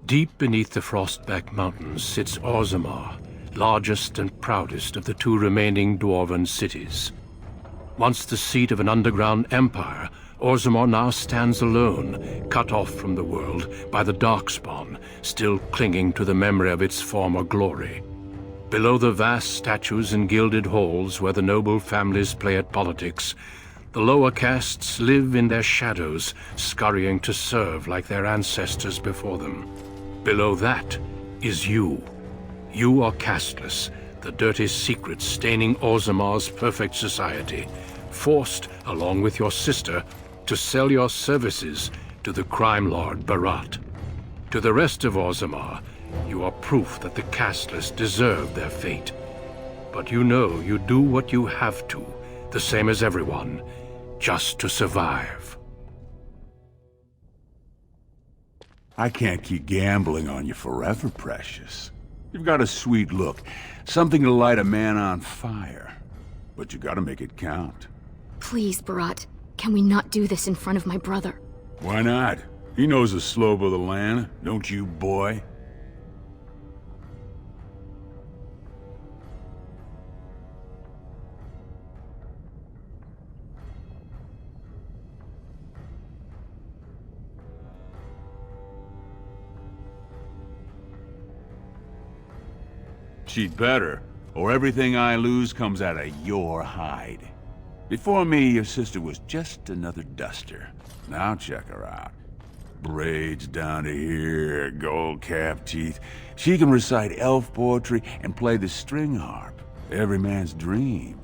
Deep beneath the Frostback Mountains sits Orzammar, largest and proudest of the two remaining dwarven cities. Once the seat of an underground empire, Orzammar now stands alone, cut off from the world by the Darkspawn, still clinging to the memory of its former glory. Below the vast statues and gilded halls where the noble families play at politics, the lower castes live in their shadows, scurrying to serve like their ancestors before them. Below that is you. You are casteless, the dirty secret staining Orzammar's perfect society, forced, along with your sister, to sell your services to the crime lord Barat. To the rest of Orzammar, you are proof that the casteless deserve their fate. But you know you do what you have to, the same as everyone, just to survive. I can't keep gambling on you forever, Precious. You've got a sweet look, something to light a man on fire. But you gotta make it count. Please, Barat, can we not do this in front of my brother? Why not? He knows the slope of the land, don't you, boy? She'd better, or everything I lose comes out of your hide. Before me, your sister was just another duster. Now check her out. Braids down to here, gold-capped teeth. She can recite elf poetry and play the string harp. Every man's dream.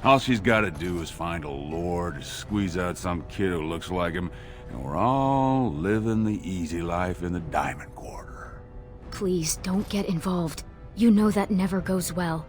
All she's gotta do is find a lord, squeeze out some kid who looks like him, and we're all living the easy life in the Diamond Quarter. Please, don't get involved. You know that never goes well.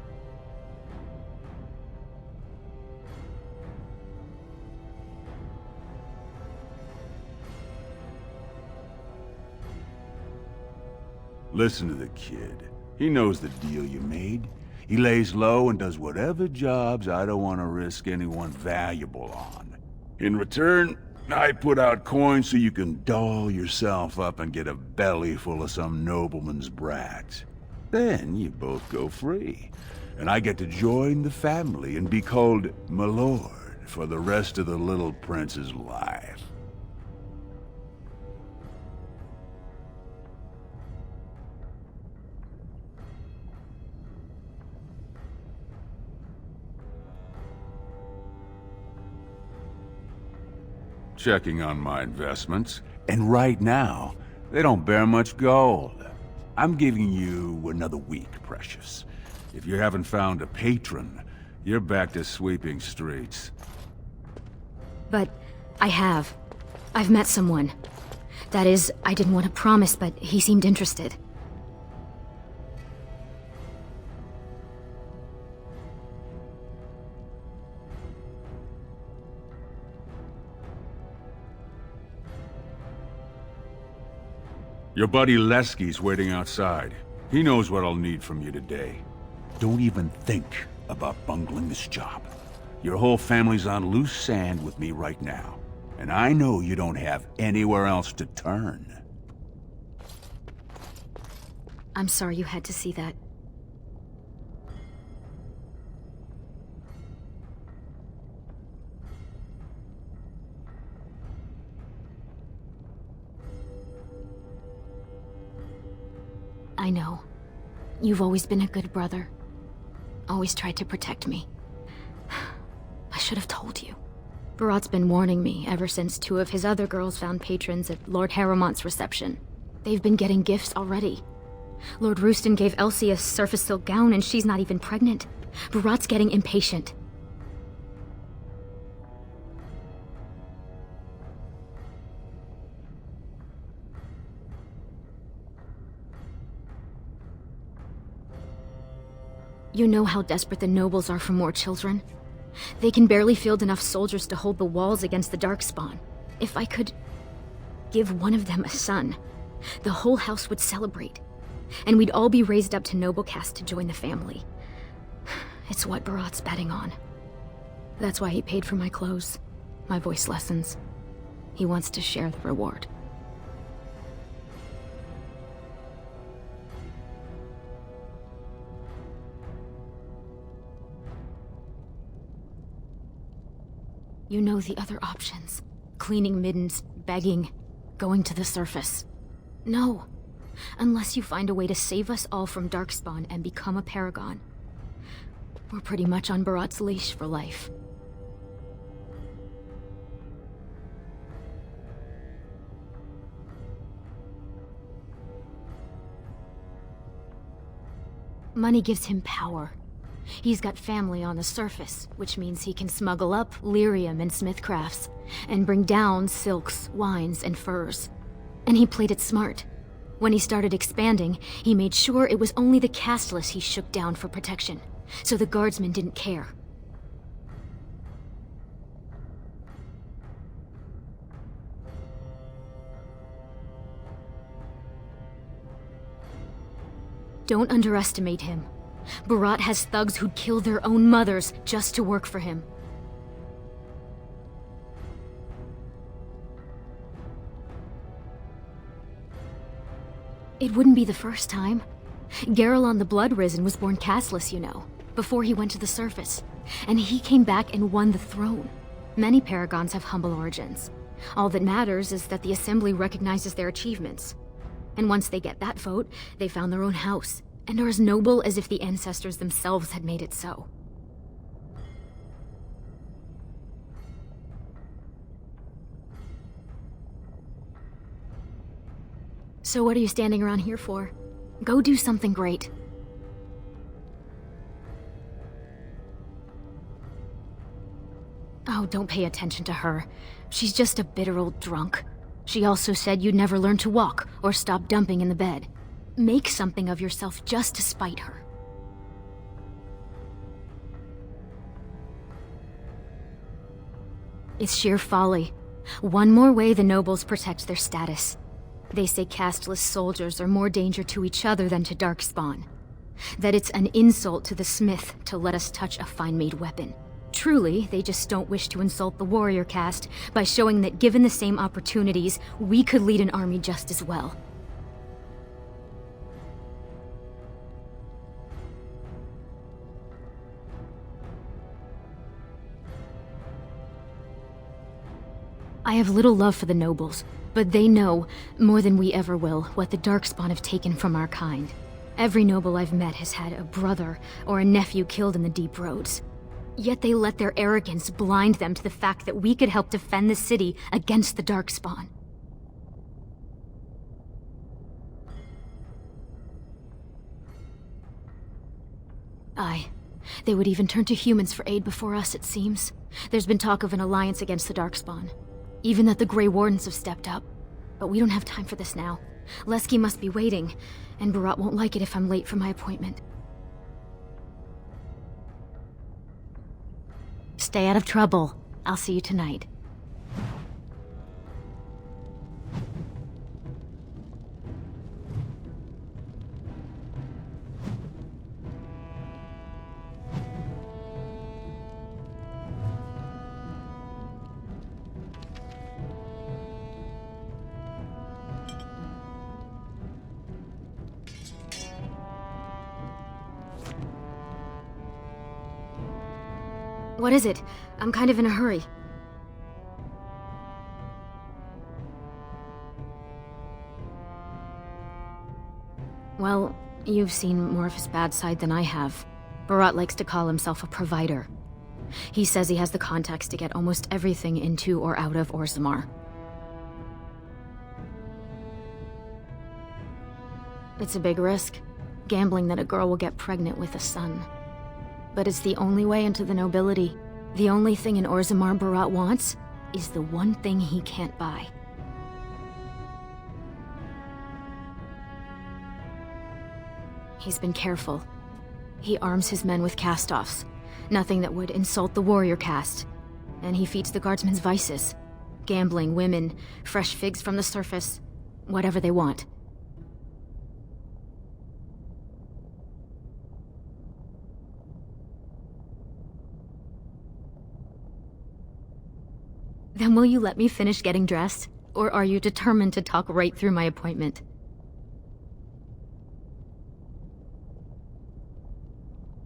Listen to the kid. He knows the deal you made. He lays low and does whatever jobs I don't want to risk anyone valuable on. In return, I put out coins so you can doll yourself up and get a belly full of some nobleman's brats. Then you both go free, and I get to join the family and be called my lord for the rest of the little prince's life. Checking on my investments, and right now, they don't bear much gold. I'm giving you another week, Precious. If you haven't found a patron, you're back to sweeping streets. But I have. I've met someone. That is, I didn't want to promise, but he seemed interested. Your buddy Leske's waiting outside. He knows what I'll need from you today. Don't even think about bungling this job. Your whole family's on loose sand with me right now, and I know you don't have anywhere else to turn. I'm sorry you had to see that. I know. You've always been a good brother. Always tried to protect me. I should have told you. Barat's been warning me ever since two of his other girls found patrons at Lord Harrowmont's reception. They've been getting gifts already. Lord Rooston gave Elsie a surface silk gown and she's not even pregnant. Barat's getting impatient. You know how desperate the nobles are for more children. They can barely field enough soldiers to hold the walls against the Darkspawn. If I could give one of them a son, the whole house would celebrate, and we'd all be raised up to noble caste to join the family. It's what Barat's betting on. That's why he paid for my clothes, my voice lessons. He wants to share the reward. You know the other options. Cleaning middens, begging, going to the surface. No. Unless you find a way to save us all from Darkspawn and become a Paragon. We're pretty much on Barat's leash for life. Money gives him power. He's got family on the surface, which means he can smuggle up lyrium and smithcrafts, and bring down silks, wines, and furs. And he played it smart. When he started expanding, he made sure it was only the casteless he shook down for protection, so the guardsmen didn't care. Don't underestimate him. Barat has thugs who'd kill their own mothers just to work for him. It wouldn't be the first time. Garelon the Blood Risen was born casteless, you know, before he went to the surface. And he came back and won the throne. Many Paragons have humble origins. All that matters is that the Assembly recognizes their achievements. And once they get that vote, they found their own house, and are as noble as if the ancestors themselves had made it so. So what are you standing around here for? Go do something great. Oh, don't pay attention to her. She's just a bitter old drunk. She also said you'd never learn to walk or stop dumping in the bed. Make something of yourself just to spite her. It's sheer folly. One more way the nobles protect their status. They say casteless soldiers are more danger to each other than to Darkspawn. That it's an insult to the smith to let us touch a fine-made weapon. Truly, they just don't wish to insult the warrior caste by showing that given the same opportunities, we could lead an army just as well. I have little love for the nobles, but they know, more than we ever will, what the Darkspawn have taken from our kind. Every noble I've met has had a brother or a nephew killed in the deep roads. Yet they let their arrogance blind them to the fact that we could help defend the city against the Darkspawn. Aye. They would even turn to humans for aid before us, it seems. There's been talk of an alliance against the Darkspawn. Even that the Grey Wardens have stepped up. But we don't have time for this now. Leske must be waiting, and Barat won't like it if I'm late for my appointment. Stay out of trouble. I'll see you tonight. What is it? I'm kind of in a hurry. Well, you've seen more of his bad side than I have. Barat likes to call himself a provider. He says he has the contacts to get almost everything into or out of Orzammar. It's a big risk, gambling that a girl will get pregnant with a son. But it's the only way into the nobility. The only thing in Orzammar Barat wants is the one thing he can't buy. He's been careful. He arms his men with cast-offs. Nothing that would insult the warrior caste. And he feeds the guardsmen's vices. Gambling, women, fresh figs from the surface. Whatever they want. Then will you let me finish getting dressed? Or are you determined to talk right through my appointment?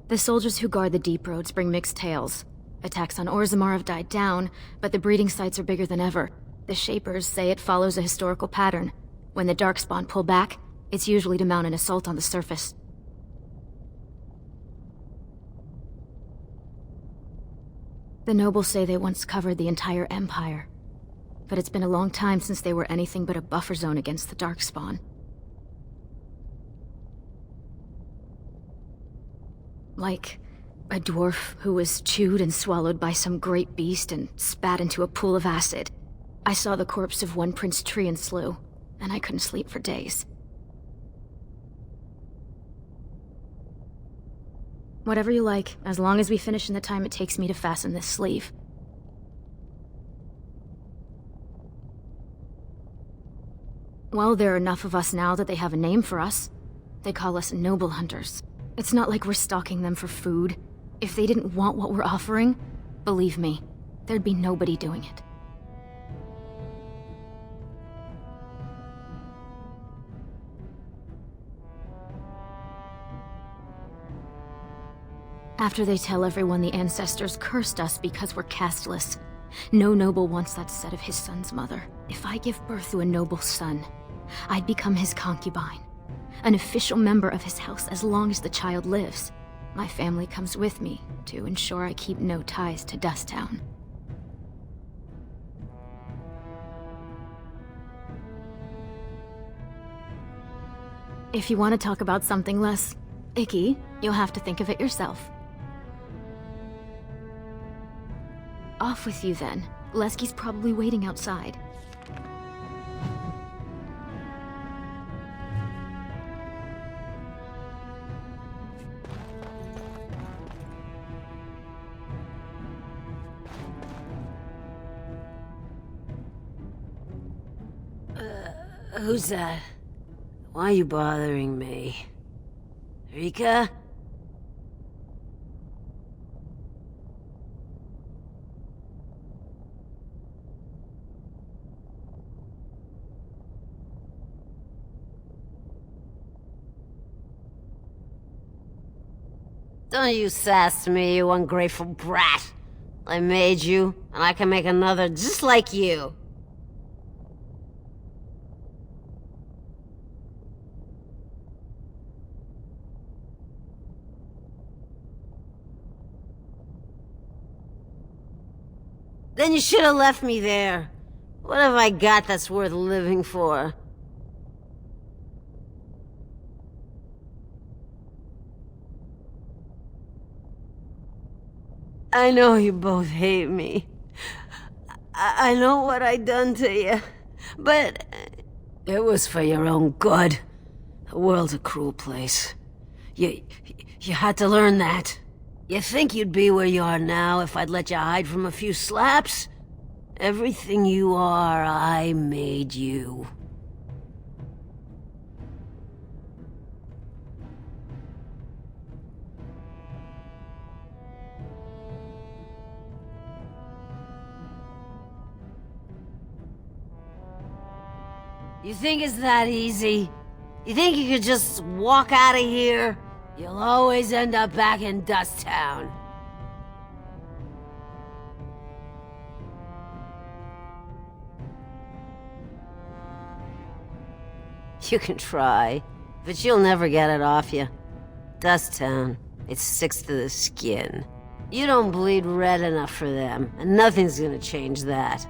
The soldiers who guard the deep roads bring mixed tales. Attacks on Orzammar have died down, but the breeding sites are bigger than ever. The Shapers say it follows a historical pattern. When the Darkspawn pull back, it's usually to mount an assault on the surface. The nobles say they once covered the entire Empire, but it's been a long time since they were anything but a buffer zone against the Darkspawn. Like a dwarf who was chewed and swallowed by some great beast and spat into a pool of acid. I saw the corpse of one Prince Tree and slew, and I couldn't sleep for days. Whatever you like, as long as we finish in the time it takes me to fasten this sleeve. Well, there are enough of us now that they have a name for us. They call us Noble Hunters. It's not like we're stalking them for food. If they didn't want what we're offering, believe me, there'd be nobody doing it. After they tell everyone the ancestors cursed us because we're casteless, no noble wants that said of his son's mother. If I give birth to a noble son, I'd become his concubine, an official member of his house as long as the child lives. My family comes with me to ensure I keep no ties to Dust Town. If you want to talk about something less icky, you'll have to think of it yourself. Off with you then. Leske's probably waiting outside. Who's that? Why are you bothering me? Rica? Don't you sass me, you ungrateful brat. I made you, and I can make another just like you. Then you should have left me there. What have I got that's worth living for? I know you both hate me. I know what I done to you, but it was for your own good. The world's a cruel place. You had to learn that. You think you'd be where you are now if I'd let you hide from a few slaps? Everything you are, I made you. You think it's that easy? You think you could just walk out of here? You'll always end up back in Dust Town. You can try, but you'll never get it off you. Dust Town, it sticks to the skin. You don't bleed red enough for them, and nothing's gonna change that.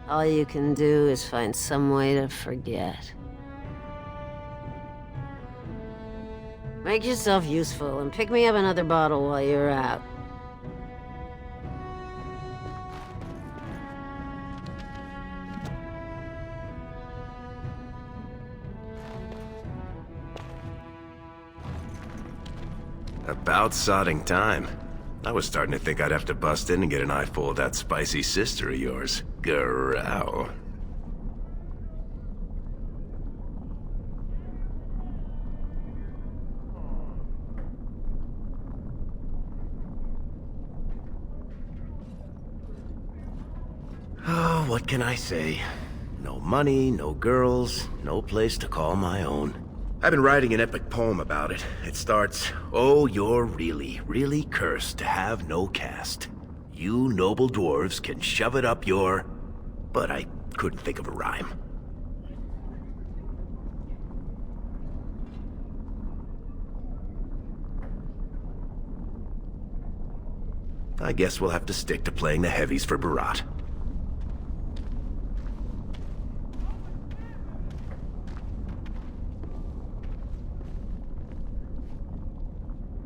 All you can do is find some way to forget. Make yourself useful and pick me up another bottle while you're out. About sodding time. I was starting to think I'd have to bust in and get an eyeful of that spicy sister of yours. Growl. Oh, what can I say? No money, no girls, no place to call my own. I've been writing an epic poem about it. It starts, "Oh, you're really, really cursed to have no caste. you noble dwarves can shove it up your... But I couldn't think of a rhyme. I guess we'll have to stick to playing the heavies for Barat.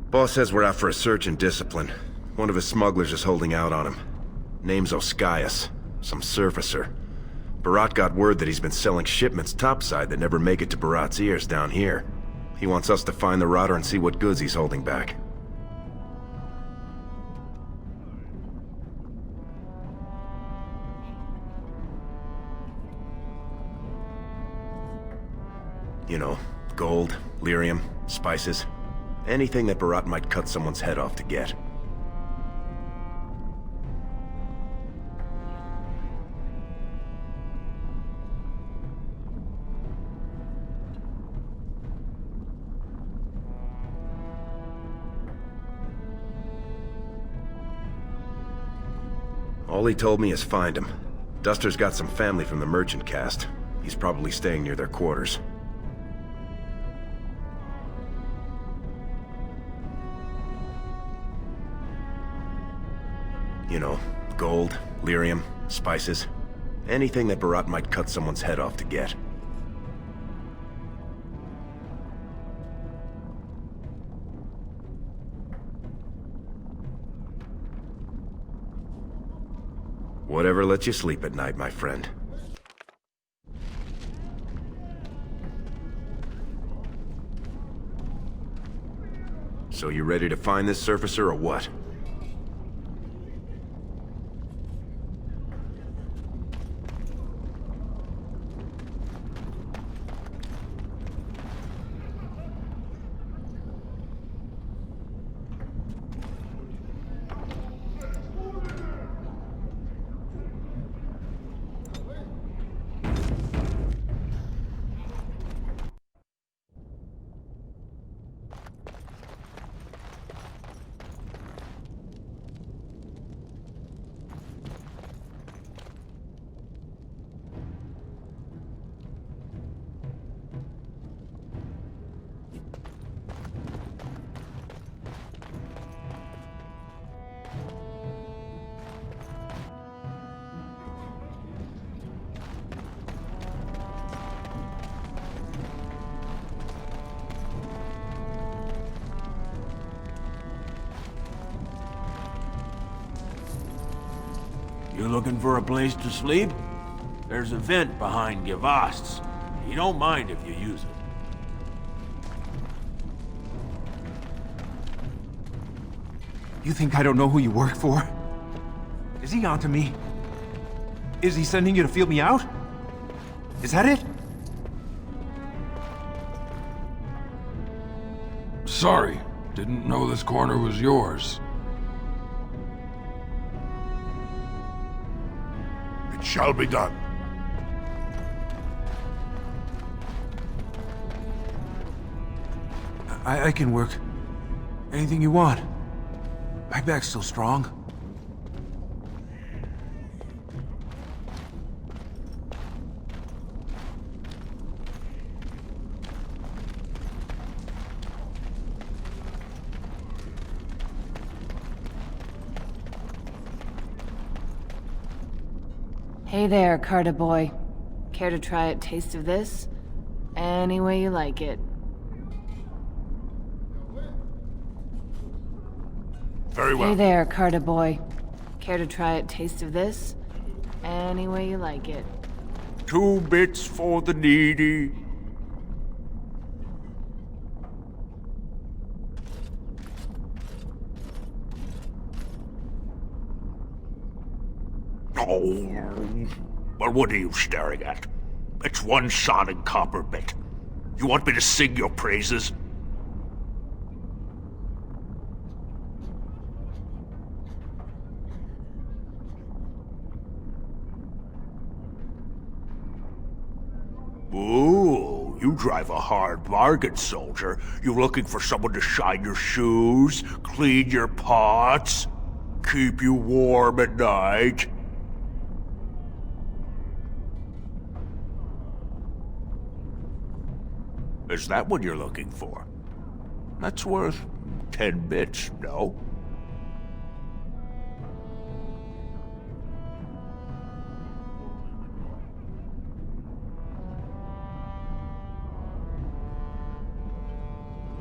Boss says we're out for a search and discipline. One of his smugglers is holding out on him. Name's Oskias, some surfacer. Barat got word that he's been selling shipments topside that never make it to Barat's ears down here. He wants us to find the rotter and see what goods he's holding back. You know, gold, lyrium, spices. Anything that Barat might cut someone's head off to get. All he told me is find him. Duster's got some family from the merchant caste. He's probably staying near their quarters. You know, gold, lyrium, spices. Anything that Barat might cut someone's head off to get. Whatever lets you sleep at night, my friend. So you ready to find this surfacer or what? You looking for a place to sleep? There's a vent behind Givast's. He don't mind if you use it. You think I don't know who you work for? Is he onto me? Is he sending you to feel me out? Is that it? Sorry, didn't know this corner was yours. It shall be done. I can work. Anything you want. My back's still strong. Hey there, Carter boy. Care to try a taste of this? Any way you like it. Very well. Hey there, Carter boy. Care to try a taste of this? Any way you like it. 2 bits for the needy. Oh, well, what are you staring at? It's 1 sodding copper bit. You want me to sing your praises? Ooh, you drive a hard bargain, soldier. You looking for someone to shine your shoes, clean your pots? keep you warm at night. Is that what you're looking for? That's worth 10 bits, no?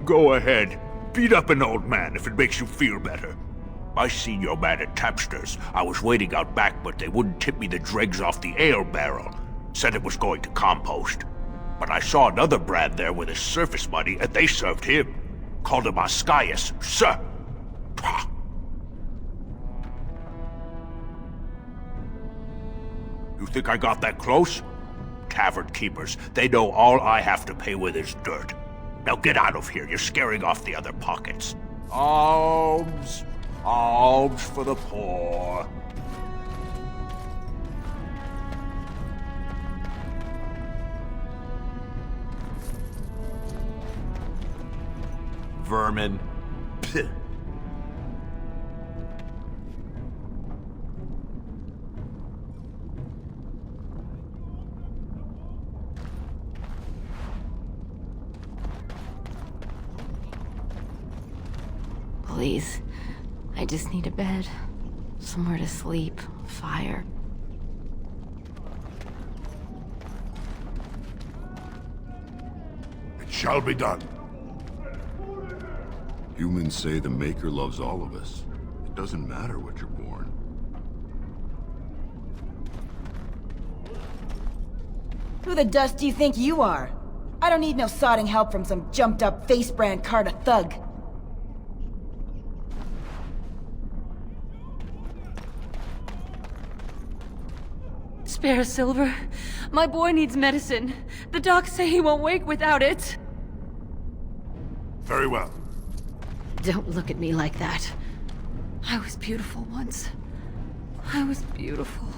Go ahead. Beat up an old man if it makes you feel better. I seen your man at Tapster's. I was waiting out back, but they wouldn't tip me the dregs off the ale barrel. Said it was going to compost. But I saw another brand there with his surface money, and they served him. Called him Ascaius, sir. Pah. You think I got that close? Tavern keepers, they know all I have to pay with is dirt. Now get out of here, you're scaring off the other pockets. Alms! Alms for the poor. Vermin. Pfft. Please. I just need a bed. Somewhere to sleep. Fire. It shall be done. Humans say the Maker loves all of us. It doesn't matter what you're born. Who the dust do you think you are? I don't need no sodding help from some jumped-up face-brand Carta thug. Spare silver. My boy needs medicine. The docs say he won't wake without it. Very well. Don't look at me like that. I was beautiful once. I was beautiful.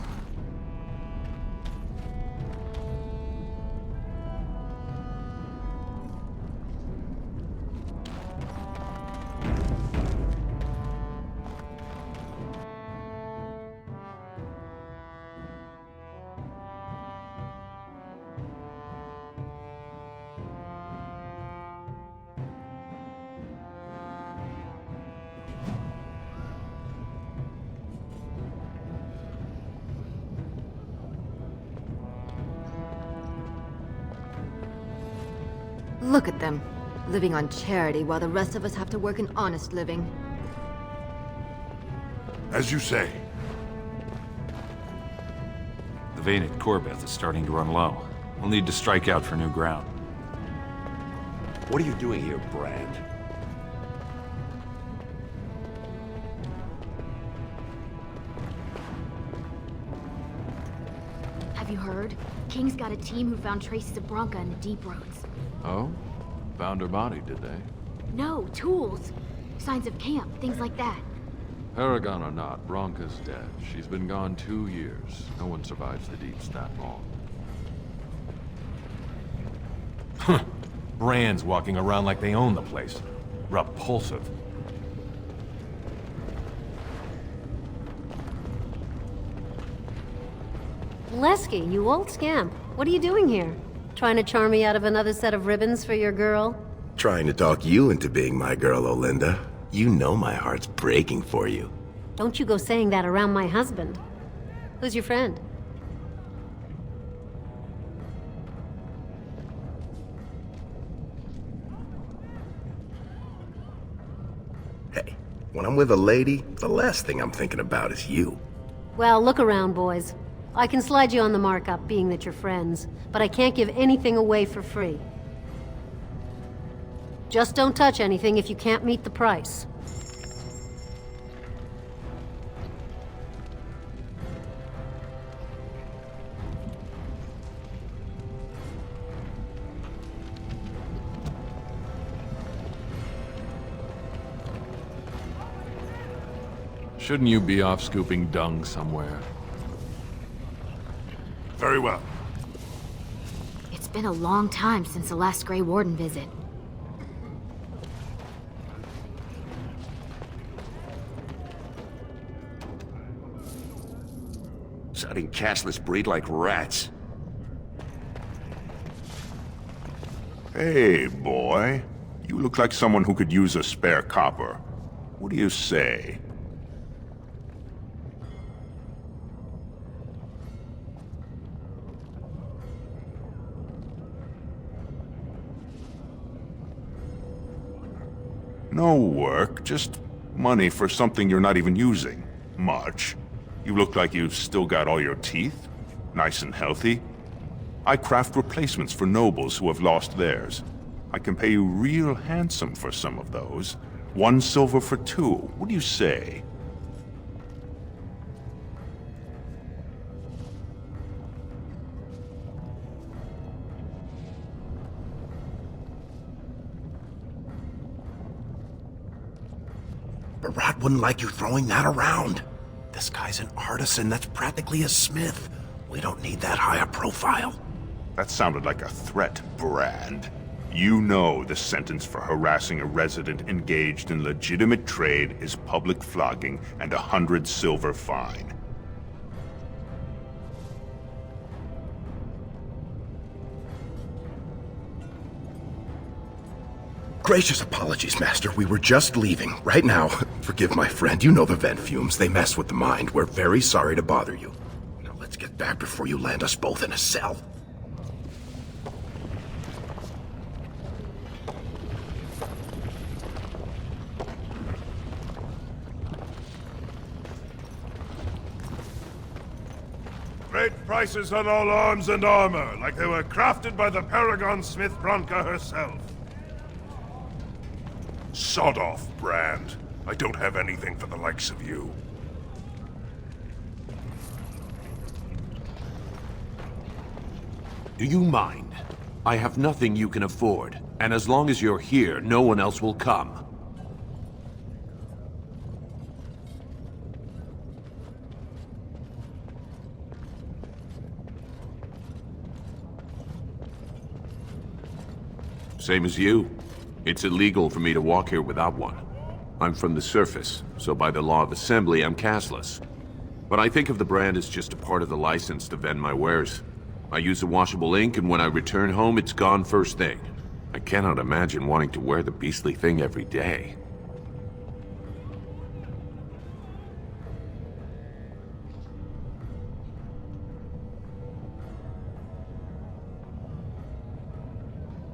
Look at them, living on charity while the rest of us have to work an honest living. As you say. The vein at Corbeth is starting to run low. We'll need to strike out for new ground. What are you doing here, Brand? Have you heard? King's got a team who found traces of Bronca in the deep roads. Oh? Found her body, did they? No, tools. Signs of camp, things like that. Paragon or not, Bronca's dead. She's been gone 2 years. No one survives the deeps that long. Huh. Brands walking around like they own the place. Repulsive. Leske, you old scamp. What are you doing here? Trying to charm me out of another set of ribbons for your girl? Trying to talk you into being my girl, Olinda. You know my heart's breaking for you. Don't you go saying that around my husband. Who's your friend? Hey, when I'm with a lady, the last thing I'm thinking about is you. Well, look around, boys. I can slide you on the markup, being that you're friends, but I can't give anything away for free. Just don't touch anything if you can't meet the price. Shouldn't you be off scooping dung somewhere? Very well. It's been a long time since the last Grey Warden visit. Sounding cashless breed like rats. Hey, boy. You look like someone who could use a spare copper. What do you say? No work, just money for something you're not even using. Much. You look like you've still got all your teeth. Nice and healthy. I craft replacements for nobles who have lost theirs. I can pay you real handsome for some of those. 1 silver for 2. What do you say? Barat wouldn't like you throwing that around. This guy's an artisan that's practically a smith. We don't need that high a profile. That sounded like a threat, Brand. You know the sentence for harassing a resident engaged in legitimate trade is public flogging and 100 silver fine. Gracious apologies, Master. We were just leaving. Right now, forgive my friend, you know the vent fumes. They mess with the mind. We're very sorry to bother you. Now let's get back before you land us both in a cell. Great prices on all arms and armor, like they were crafted by the Paragon Smith Bronca herself. Sod off, Brand. I don't have anything for the likes of you. Do you mind? I have nothing you can afford, and as long as you're here, no one else will come. Same as you. It's illegal for me to walk here without one. I'm from the surface, so by the law of assembly, I'm cashless. But I think of the brand as just a part of the license to vend my wares. I use a washable ink, and when I return home, it's gone first thing. I cannot imagine wanting to wear the beastly thing every day.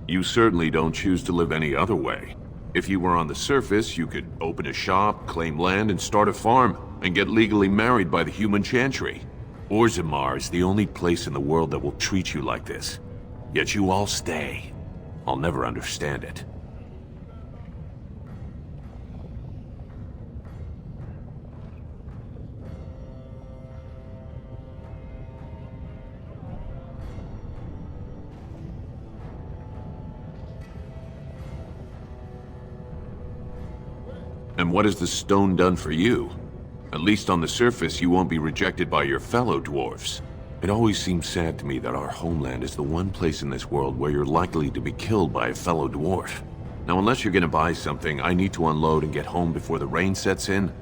You certainly don't choose to live any other way. If you were on the surface, you could open a shop, claim land, and start a farm, and get legally married by the human chantry. Orzammar is the only place in the world that will treat you like this. Yet you all stay. I'll never understand it. And what has the stone done for you? At least on the surface, you won't be rejected by your fellow dwarves. It always seems sad to me that our homeland is the one place in this world where you're likely to be killed by a fellow dwarf. Now, unless you're gonna buy something, I need to unload and get home before the rain sets in.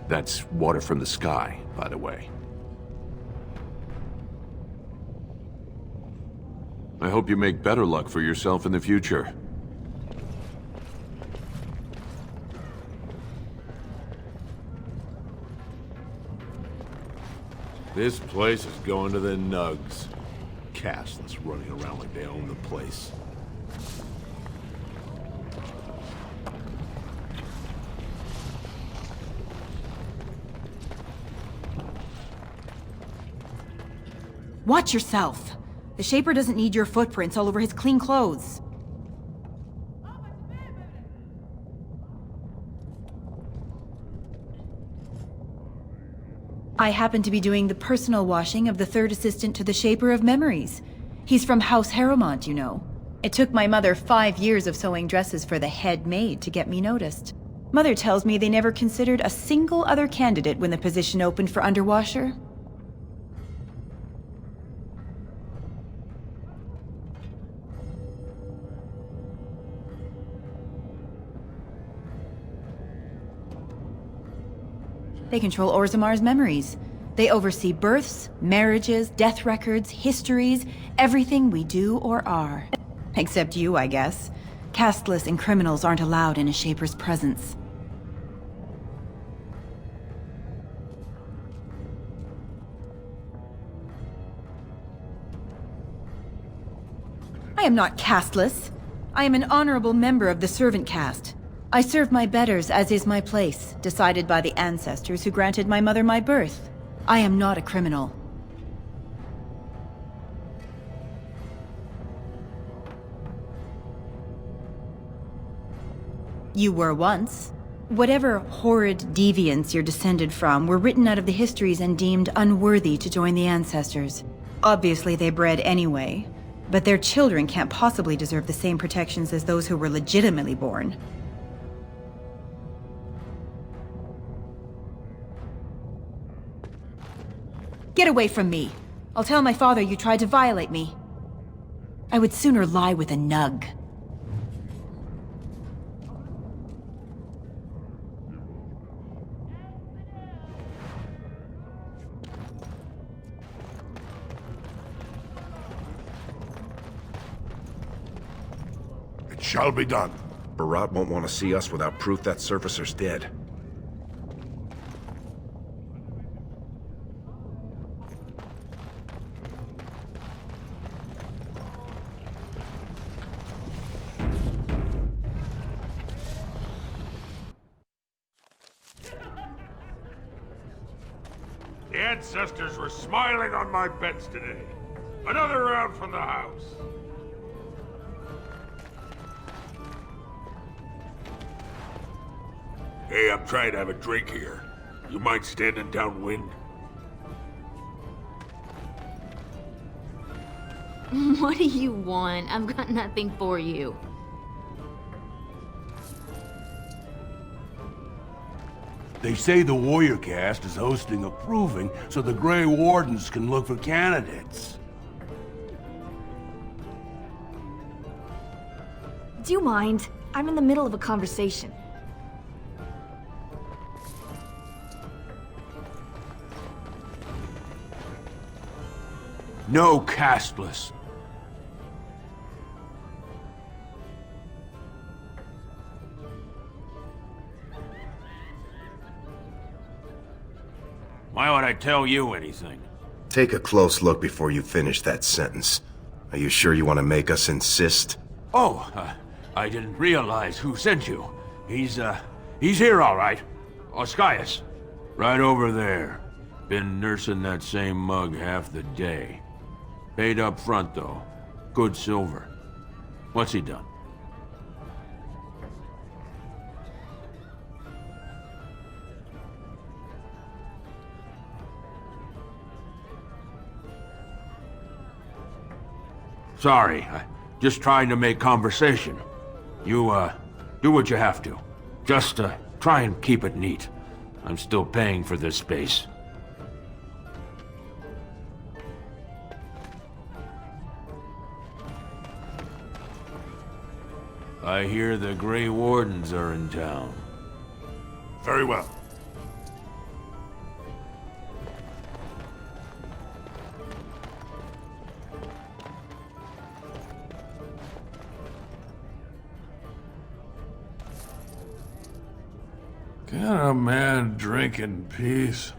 That's water from the sky, by the way. I hope you make better luck for yourself in the future. This place is going to the nugs. Castless running around like they own the place. Watch yourself. The Shaper doesn't need your footprints all over his clean clothes. I happen to be doing the personal washing of the third assistant to the Shaper of Memories. He's from House Harrowmont, you know. It took my mother 5 years of sewing dresses for the head maid to get me noticed. Mother tells me they never considered a single other candidate when the position opened for underwasher. They control Orzammar's memories. They oversee births, marriages, death records, histories, everything we do or are. Except you, I guess. Casteless and criminals aren't allowed in a Shaper's presence. I am not casteless. I am an honorable member of the servant caste. I serve my betters as is my place, decided by the ancestors who granted my mother my birth. I am not a criminal. You were once. Whatever horrid deviants you're descended from were written out of the histories and deemed unworthy to join the ancestors. Obviously they bred anyway, but their children can't possibly deserve the same protections as those who were legitimately born. Get away from me! I'll tell my father you tried to violate me. I would sooner lie with a nug. It shall be done. Barat won't want to see us without proof that surfacer's dead. The ancestors were smiling on my bets today. Another round from the house. Hey, I'm trying to have a drink here. You mind standing downwind? What do you want? I've got nothing for you. They say the warrior caste is hosting a proving so the Grey Wardens can look for candidates. Do you mind? I'm in the middle of a conversation. No casteless. Why would I tell you anything? Take a close look before you finish that sentence. Are you sure you want to make us insist? Oh, I didn't realize who sent you. He's here all right. Oscius. Right over there. Been nursing that same mug half the day. Paid up front, though. Good silver. What's he done? Sorry, just trying to make conversation. You, do what you have to. Just, try and keep it neat. I'm still paying for this space. I hear the Grey Wardens are in town. Very well. Can a man drink in peace?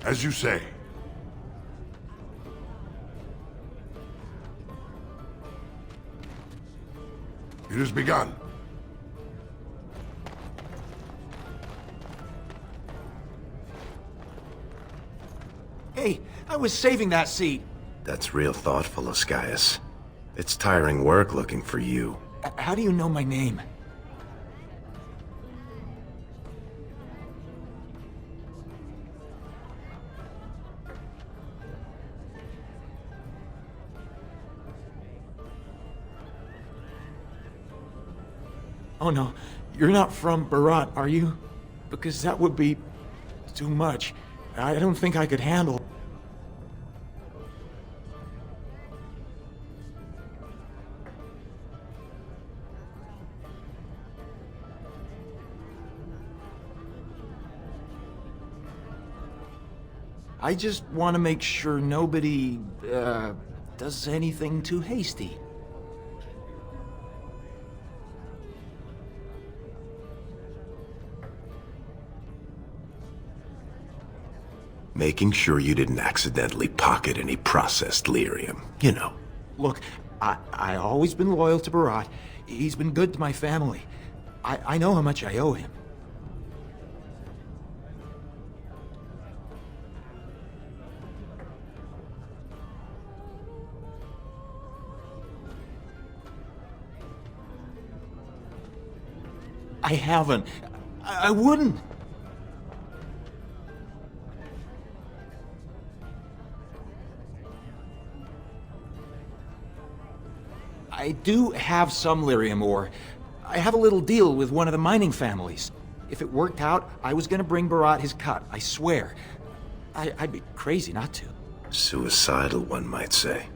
As you say. It has begun. Hey, I was saving that seat. That's real thoughtful, Oscius. It's tiring work looking for you. How do you know my name? Oh no, you're not from Barat, are you? Because that would be too much. I don't think I could handle. I just want to make sure nobody, does anything too hasty. Making sure you didn't accidentally pocket any processed lyrium, you know. Look, I always been loyal to Barat. He's been good to my family. I know how much I owe him. I haven't. I wouldn't. I do have some lyrium ore. I have a little deal with one of the mining families. If it worked out, I was gonna bring Barat his cut, I swear. I'd be crazy not to. Suicidal, one might say.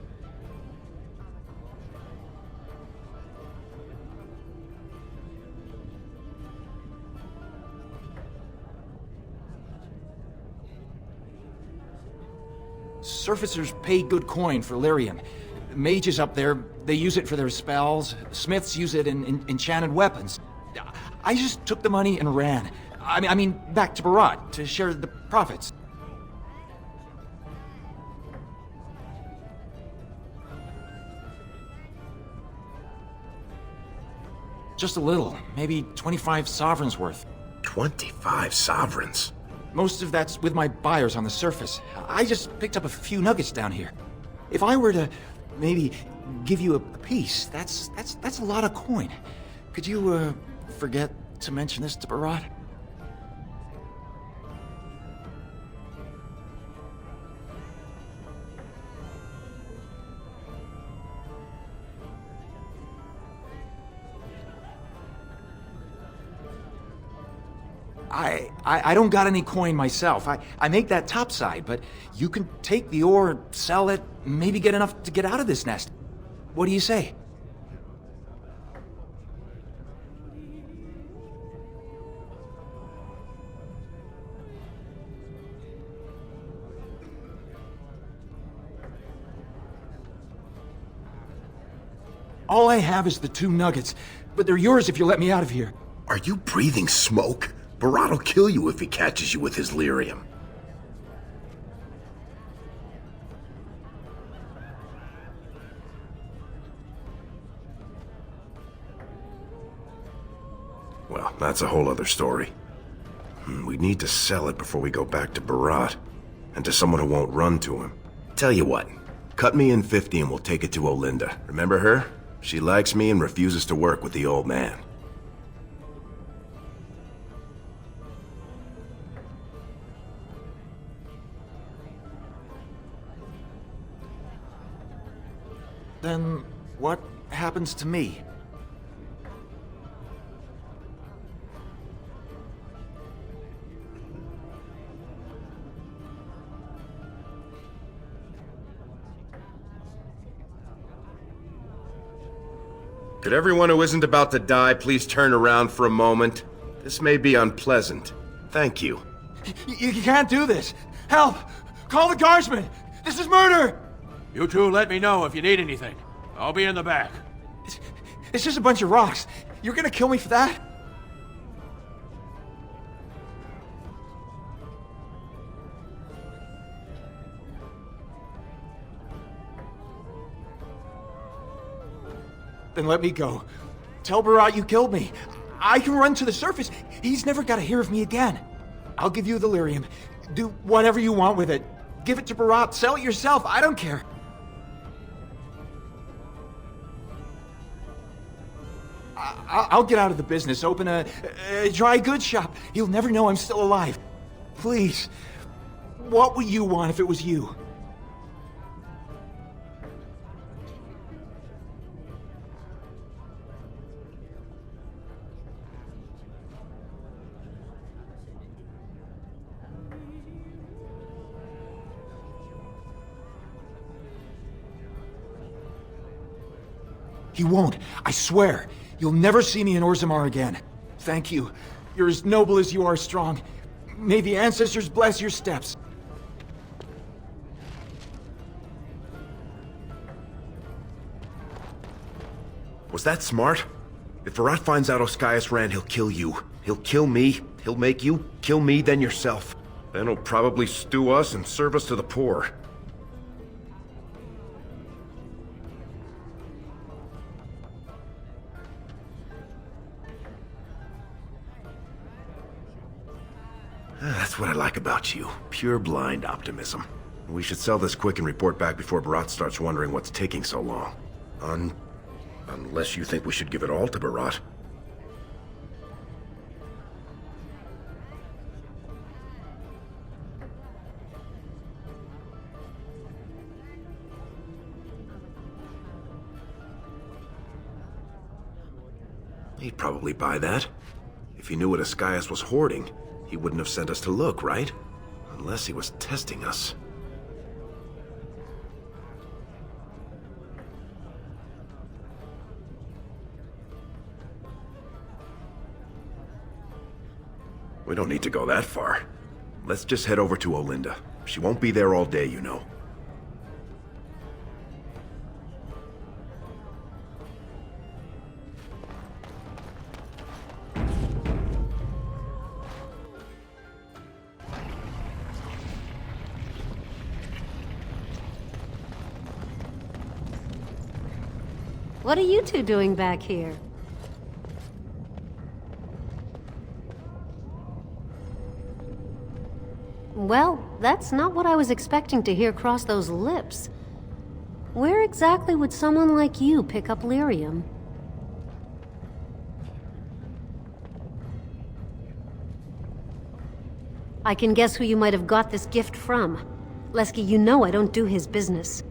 Surfacers pay good coin for lyrium. Mages up there, they use it for their spells. Smiths use it in enchanted weapons. I just took the money and ran. I mean, back to Barat to share the profits. Just a little, maybe 25 sovereigns worth. 25 sovereigns? Most of that's with my buyers on the surface. I just picked up a few nuggets down here. If I were to maybe give you a piece, that's a lot of coin. Could you, forget to mention this to Barat? I don't got any coin myself. I make that topside, but you can take the ore, sell it, maybe get enough to get out of this nest. What do you say? All I have is the 2 nuggets, but they're yours if you let me out of here. Are you breathing smoke? Barat will kill you if he catches you with his lyrium. Well, that's a whole other story. We need to sell it before we go back to Barat, and to someone who won't run to him. Tell you what, cut me in 50 and we'll take it to Olinda. Remember her? She likes me and refuses to work with the old man. Then what happens to me? Could everyone who isn't about to die please turn around for a moment? This may be unpleasant. Thank you. You can't do this! Help! Call the guardsmen! This is murder! You two let me know if you need anything. I'll be in the back. It's just a bunch of rocks. You're gonna kill me for that? Then let me go. Tell Barat you killed me. I can run to the surface. He's never got to hear of me again. I'll give you the lyrium. Do whatever you want with it. Give it to Barat. Sell it yourself. I don't care. I'll get out of the business. Open a dry goods shop. He'll never know I'm still alive. Please. What would you want if it was you? He won't. I swear. You'll never see me in Orzammar again. Thank you. You're as noble as you are strong. May the ancestors bless your steps. Was that smart? If Virat finds out Oskias ran, he'll kill you. He'll kill me. He'll make you kill me, then yourself. Then he'll probably stew us and serve us to the poor. That's what I like about you. Pure blind optimism. We should sell this quick and report back before Bharat starts wondering what's taking so long. Unless you think we should give it all to Bharat. He'd probably buy that. If he knew what Oskias was hoarding, he wouldn't have sent us to look, right? Unless he was testing us. We don't need to go that far. Let's just head over to Olinda. She won't be there all day, you know. What are you two doing back here? Well, that's not what I was expecting to hear cross those lips. Where exactly would someone like you pick up lyrium? I can guess who you might have got this gift from. Leske, you know I don't do his business.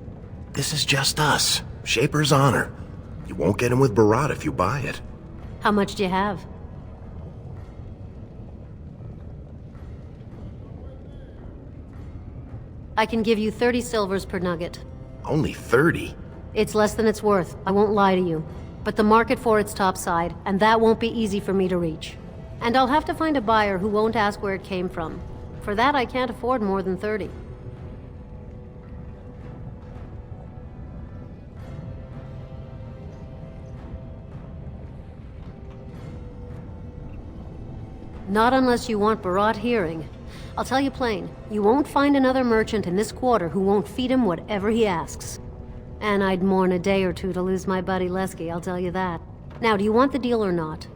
This is just us. Shaper's honor. You won't get him with Bharat if you buy it. How much do you have? I can give you 30 silvers per nugget. Only 30? It's less than it's worth, I won't lie to you. But the market for it's topside, and that won't be easy for me to reach. And I'll have to find a buyer who won't ask where it came from. For that, I can't afford more than 30. Not unless you want Bharat hearing. I'll tell you plain, you won't find another merchant in this quarter who won't feed him whatever he asks. And I'd mourn a day or two to lose my buddy Leske, I'll tell you that. Now, do you want the deal or not?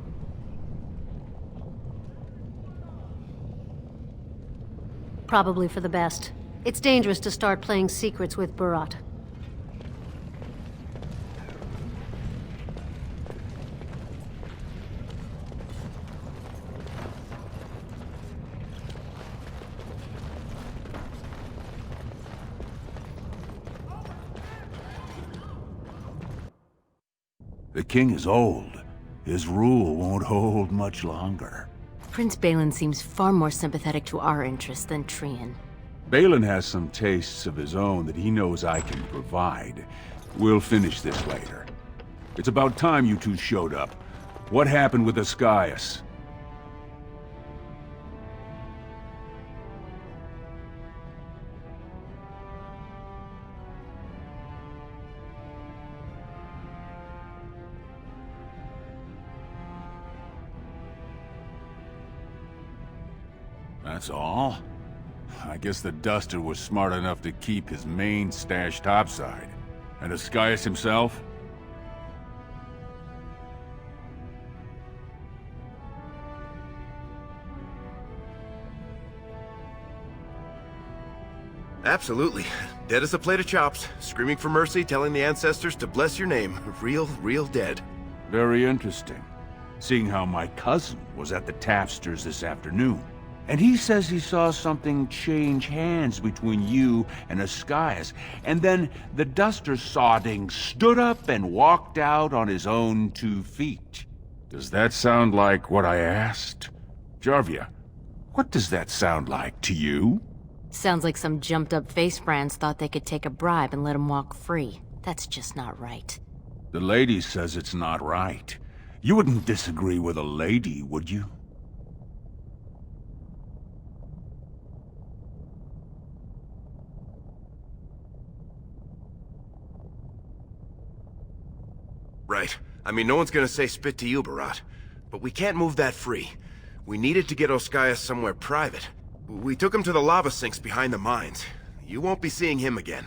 Probably for the best. It's dangerous to start playing secrets with Bharat. The king is old. His rule won't hold much longer. Prince Balin seems far more sympathetic to our interests than Trian. Balin has some tastes of his own that he knows I can provide. We'll finish this later. It's about time you two showed up. What happened with Oskias? That's all? I guess the Duster was smart enough to keep his main stash topside. And Oskias himself? Absolutely. Dead as a plate of chops. Screaming for mercy, telling the ancestors to bless your name. Real dead. Very interesting. Seeing how my cousin was at the tapsters this afternoon. And he says he saw something change hands between you and Oskias, and then the Duster sodding stood up and walked out on his own 2 feet. Does that sound like what I asked? Jarvia, what does that sound like to you? Sounds like some jumped-up face brands thought they could take a bribe and let him walk free. That's just not right. The lady says it's not right. You wouldn't disagree with a lady, would you? Right. I mean, no one's gonna say spit to you, Barat. But we can't move that free. We needed to get Oskias somewhere private. We took him to the lava sinks behind the mines. You won't be seeing him again.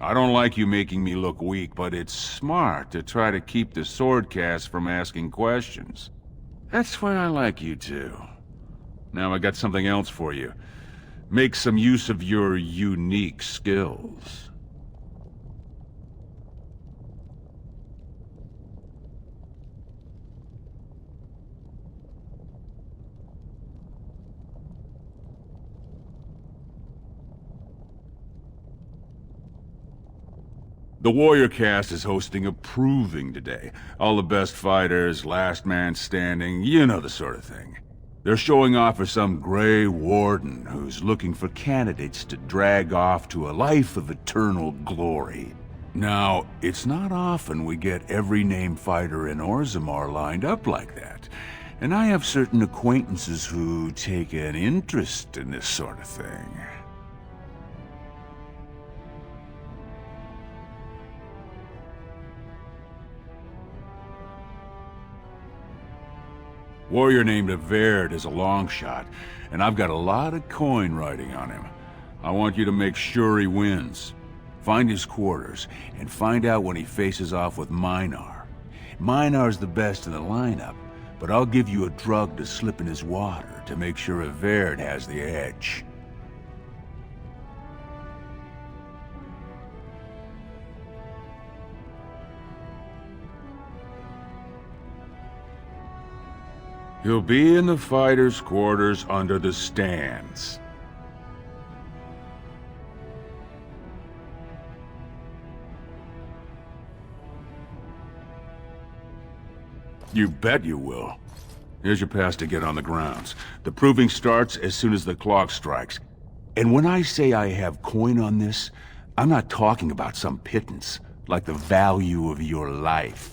I don't like you making me look weak, but it's smart to try to keep the swordcast from asking questions. That's why I like you two. Now I got something else for you. Make some use of your unique skills. The Warrior Cast is hosting a proving today. All the best fighters, last man standing, you know the sort of thing. They're showing off for some Grey Warden who's looking for candidates to drag off to a life of eternal glory. Now, it's not often we get every named fighter in Orzammar lined up like that. And I have certain acquaintances who take an interest in this sort of thing. Warrior named Averd is a long shot, and I've got a lot of coin riding on him. I want you to make sure he wins. Find his quarters, and find out when he faces off with Minar. Minar's the best in the lineup, but I'll give you a drug to slip in his water to make sure Averd has the edge. He'll be in the fighters' quarters under the stands. You bet you will. Here's your pass to get on the grounds. The proving starts as soon as the clock strikes. And when I say I have coin on this, I'm not talking about some pittance, like the value of your life.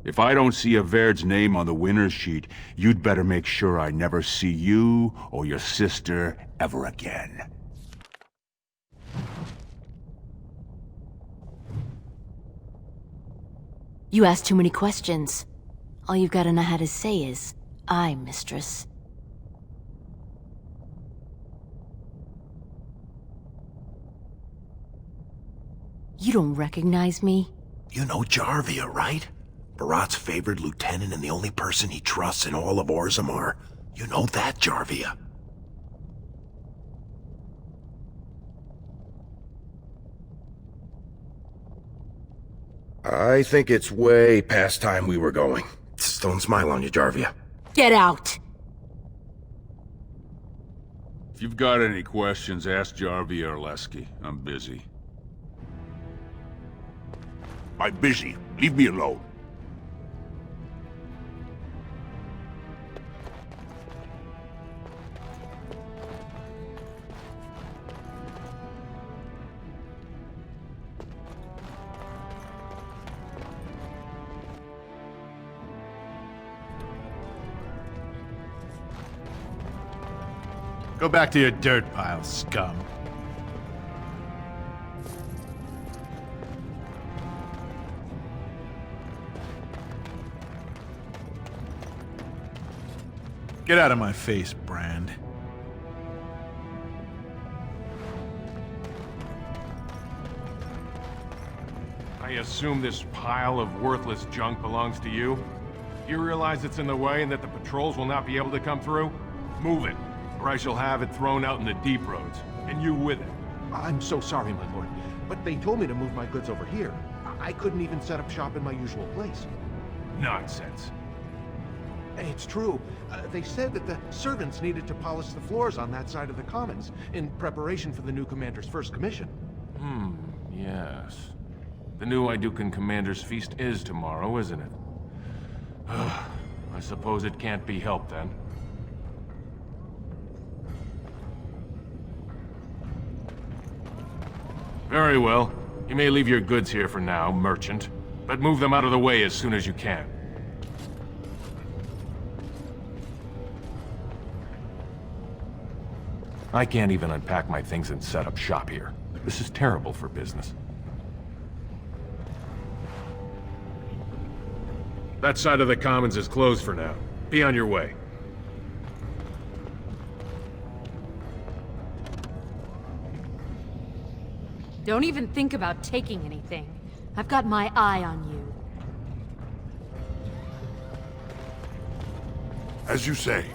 If I don't see Averd's name on the winner's sheet, you'd better make sure I never see you or your sister ever again. You ask too many questions. All you've got to know how to say is, "Aye, mistress." You don't recognize me? You know Jarvia, right? Barat's favored lieutenant and the only person he trusts in all of Orzammar. You know that, Jarvia. I think it's way past time we were going. Just don't smile on you, Jarvia. Get out! If you've got any questions, ask Jarvia or Leske. I'm busy. I'm busy. Leave me alone. Go back to your dirt pile, scum. Get out of my face, Brand. I assume this pile of worthless junk belongs to you? You realize it's in the way and that the patrols will not be able to come through? Move it, or I shall have it thrown out in the deep roads, and you with it. I'm so sorry, my lord, but they told me to move my goods over here. I couldn't even set up shop in my usual place. Nonsense. It's true. They said that the servants needed to polish the floors on that side of the commons in preparation for the new commander's first commission. Yes. The new Idukan commander's feast is tomorrow, isn't it? I suppose it can't be helped then. Very well. You may leave your goods here for now, merchant, but move them out of the way as soon as you can. I can't even unpack my things and set up shop here. This is terrible for business. That side of the commons is closed for now. Be on your way. Don't even think about taking anything. I've got my eye on you. As you say.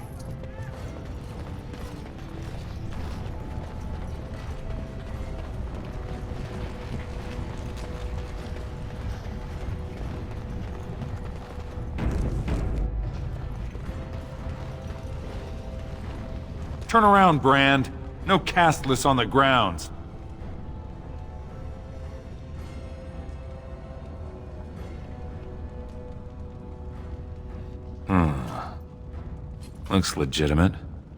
Turn around, Brand. No castless on the grounds. Looks legitimate.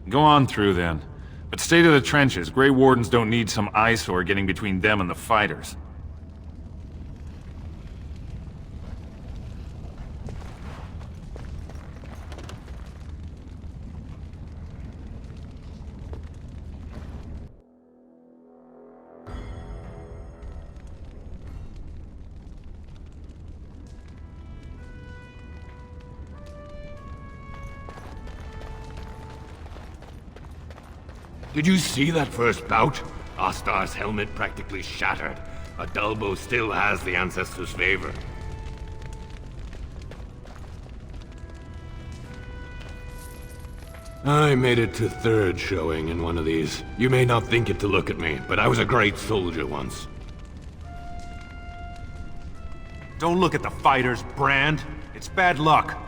Go on through then. But stay to the trenches. Grey Wardens don't need some eyesore getting between them and the fighters. Did you see that first bout? Ostar's helmet practically shattered. A Dulbo still has the Ancestors' favor. I made it to third showing in one of these. You may not think it to look at me, but I was a great soldier once. Don't look at the fighters, Brand. It's bad luck.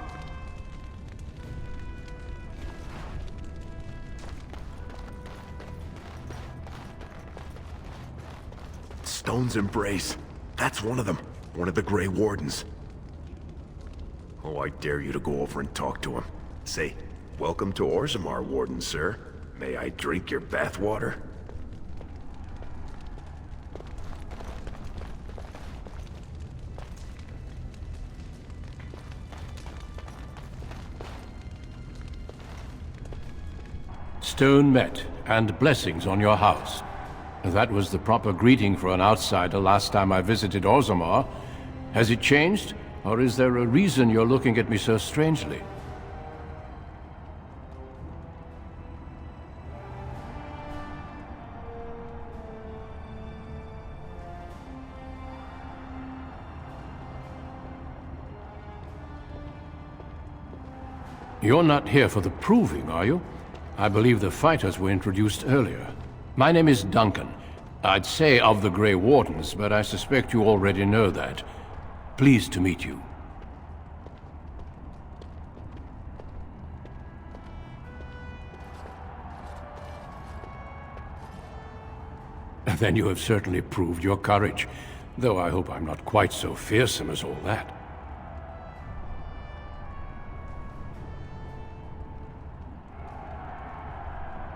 Stone's Embrace. That's one of them. One of the Grey Wardens. Oh, I dare you to go over and talk to him. Say, welcome to Orzammar, Warden, sir. May I drink your bathwater? Stone met, and blessings on your house. That was the proper greeting for an outsider last time I visited Orzammar. Has it changed, or is there a reason you're looking at me so strangely? You're not here for the proving, are you? I believe the fighters were introduced earlier. My name is Duncan. I'd say of the Grey Wardens, but I suspect you already know that. Pleased to meet you. Then you have certainly proved your courage, though I hope I'm not quite so fearsome as all that.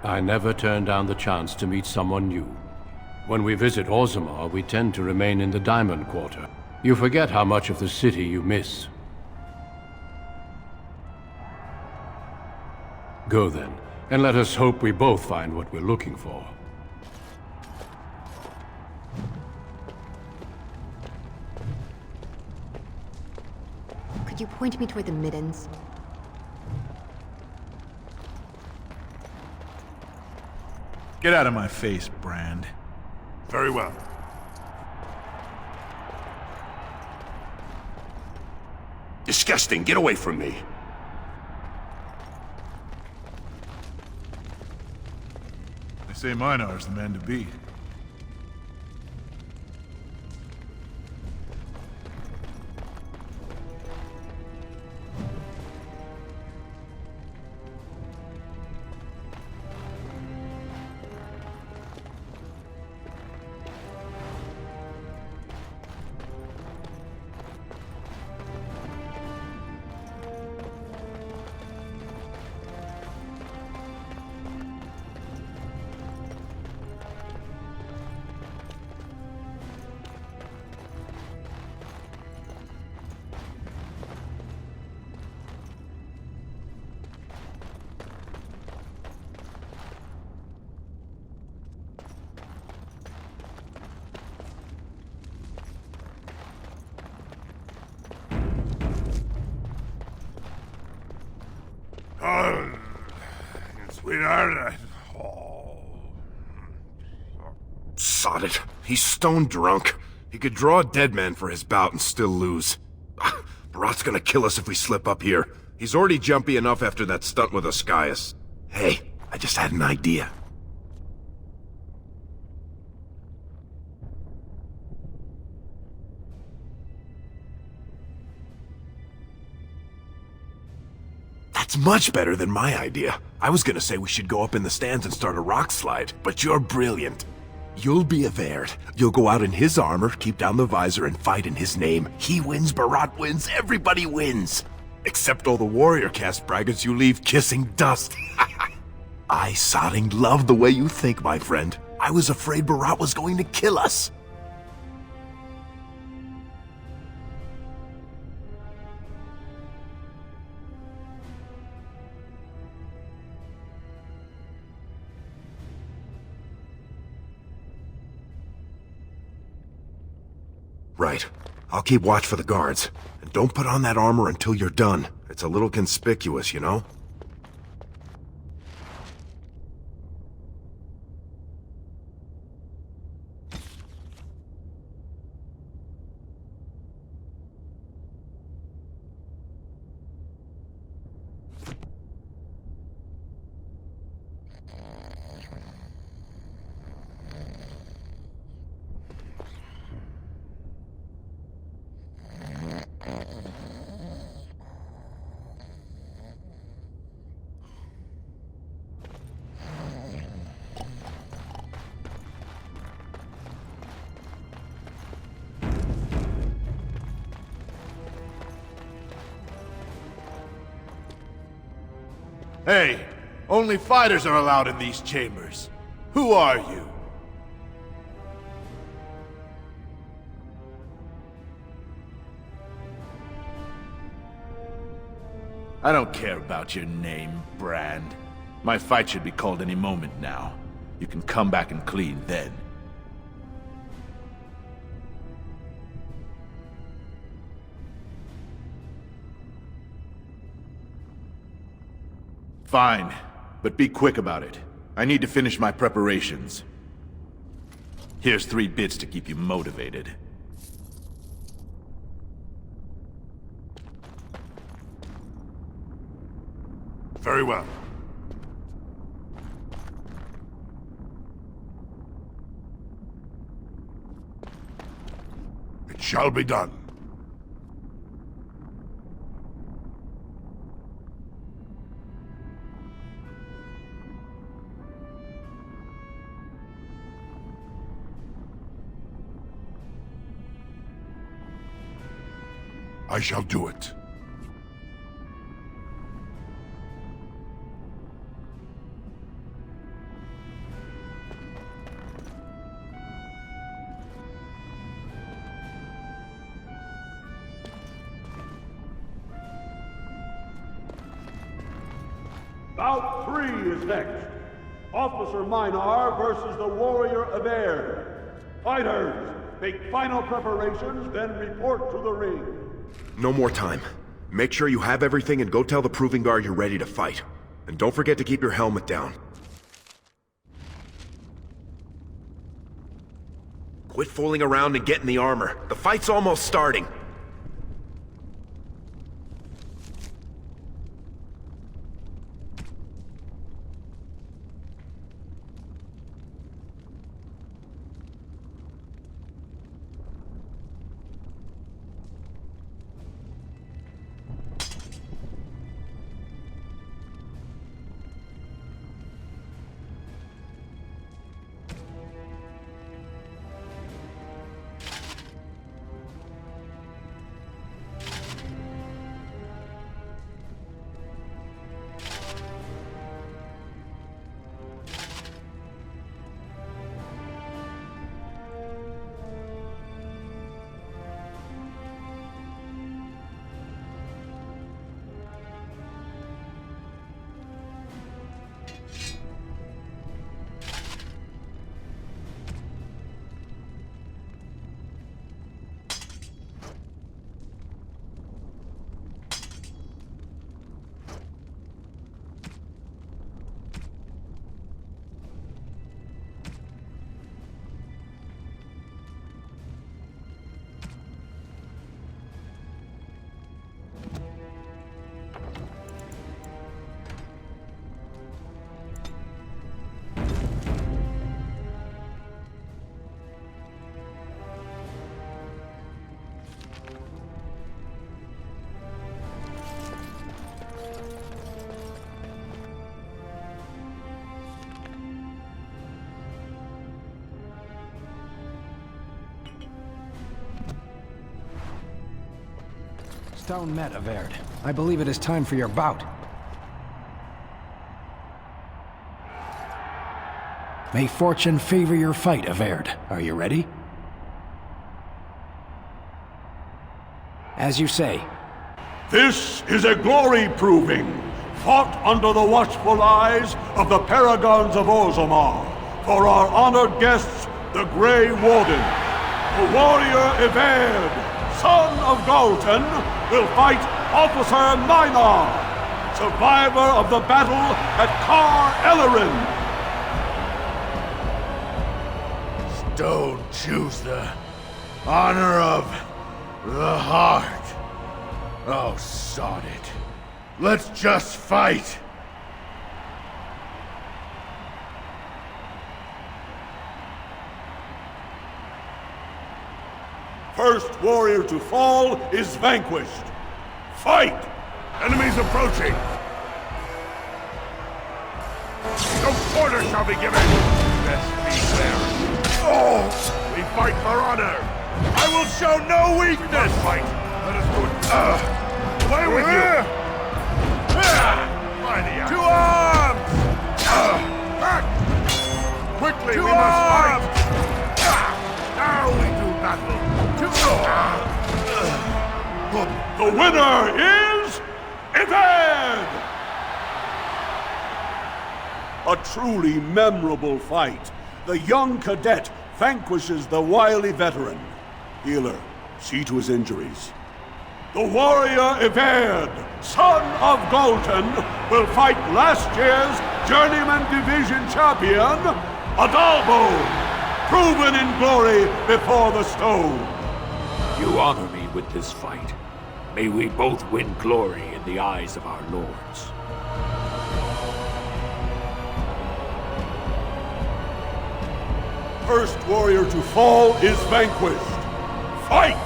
I never turn down the chance to meet someone new. When we visit Orzammar, we tend to remain in the Diamond Quarter. You forget how much of the city you miss. Go then, and let us hope we both find what we're looking for. Could you point me toward the middens? Get out of my face, Brand. Very well. Disgusting! Get away from me! They say Minar's the man to beat. sweetheart. Sod it. He's stone drunk. He could draw a dead man for his bout and still lose. Barat's gonna kill us if we slip up here. He's already jumpy enough after that stunt with Ascaius. Hey, I just had an idea. That's much better than my idea. I was gonna say we should go up in the stands and start a rock slide, but you're brilliant. You'll be a Verd. You'll go out in his armor, keep down the visor, and fight in his name. He wins, Barat wins, everybody wins. Except all the warrior caste braggarts you leave kissing dust. I sodding love the way you think, my friend. I was afraid Barat was going to kill us. Right. I'll keep watch for the guards. And don't put on that armor until you're done. It's a little conspicuous, you know? Hey, only fighters are allowed in these chambers. Who are you? I don't care about your name, Brand. My fight should be called any moment now. You can come back and clean then. Fine, but be quick about it. I need to finish my preparations. Here's 3 bits to keep you motivated. Very well. It shall be done. I shall do it. Bout 3 is next. Officer Minar versus the Warrior of Air. Fighters, make final preparations, then report to the ring. No more time. Make sure you have everything and go tell the Proving Guard you're ready to fight. And don't forget to keep your helmet down. Quit fooling around and get in the armor. The fight's almost starting. Stone met, Averd. I believe it is time for your bout. May fortune favor your fight, Averd. Are you ready? As you say. This is a glory proving, fought under the watchful eyes of the paragons of Orzammar, for our honored guests, the Grey Warden. The warrior Everd, son of Galton, will fight Officer Minar, survivor of the battle at Kar Ellerin. Don't choose the honor of the heart. Oh, sod it. Let's just fight. First warrior to fall is vanquished. Fight! Enemies approaching. No quarter shall be given. Best be there. Oh! We fight for honor. I will show no weakness. Fight. Let us do it. Away with you. To arms! Back! Quickly, we must fight. Now we do battle. The winner is Everd! A truly memorable fight. The young cadet vanquishes the wily veteran. Healer, see to his injuries. The warrior Everd, son of Galton, will fight last year's Journeyman Division champion, Adalbo, proven in glory before the stone. You honor me with this fight. May we both win glory in the eyes of our lords. First warrior to fall is vanquished. Fight!